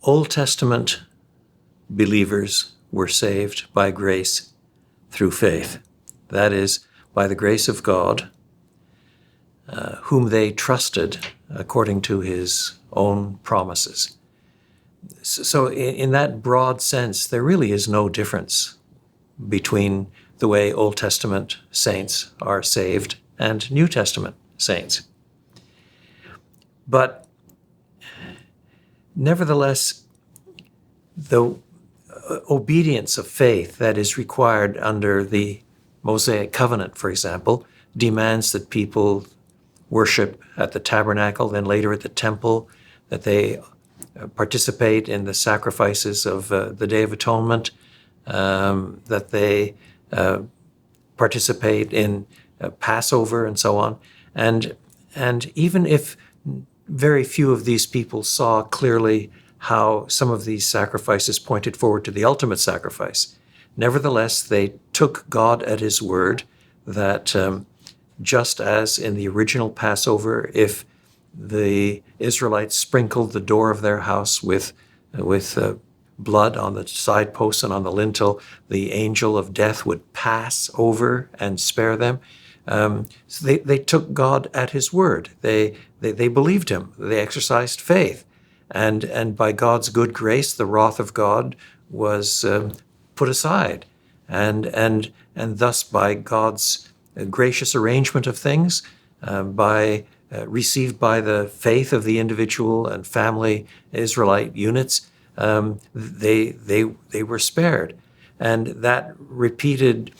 Old Testament believers were saved by grace through faith. That is, by the grace of God, whom they trusted according to his own promises. So in that broad sense, there really is no difference between the way Old Testament saints are saved and New Testament saints. But nevertheless, the obedience of faith that is required under the Mosaic covenant, for example, demands that people worship at the tabernacle, then later at the temple, that they participate in the sacrifices of the Day of Atonement, that they participate in Passover and so on. And even if very few of these people saw clearly how some of these sacrifices pointed forward to the ultimate sacrifice, nevertheless, they took God at his word that just as in the original Passover, if the Israelites sprinkled the door of their house with blood on the side posts and on the lintel, the angel of death would pass over and spare them. So they took God at his word. They believed him. They exercised faith. And by God's good grace, the wrath of God was put aside. And thus by God's gracious arrangement of things, received by the faith of the individual and family Israelite units, they were spared. And that repeated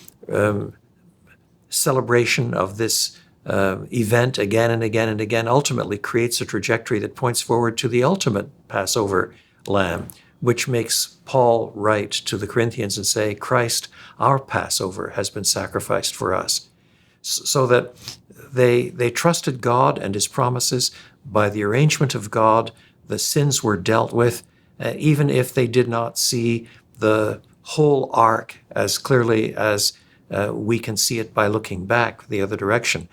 celebration of this event again and again and again ultimately creates a trajectory that points forward to the ultimate Passover lamb, which makes Paul write to the Corinthians and say, Christ, our Passover, has been sacrificed for us. So that they trusted God and his promises. By the arrangement of God, the sins were dealt with, even if they did not see the whole arc as clearly as we can see it by looking back the other direction.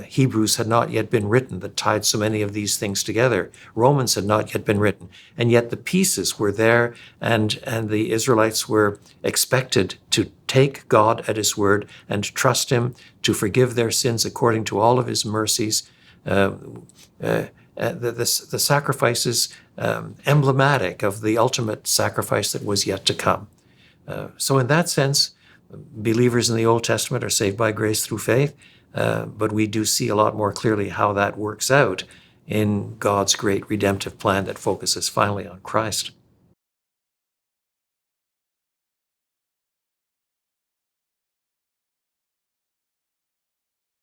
Hebrews had not yet been written that tied so many of these things together. Romans had not yet been written. And yet the pieces were there, and the Israelites were expected to take God at his word and trust him to forgive their sins according to all of his mercies. The sacrifice is emblematic of the ultimate sacrifice that was yet to come. So in that sense, believers in the Old Testament are saved by grace through faith, but we do see a lot more clearly how that works out in God's great redemptive plan that focuses finally on Christ.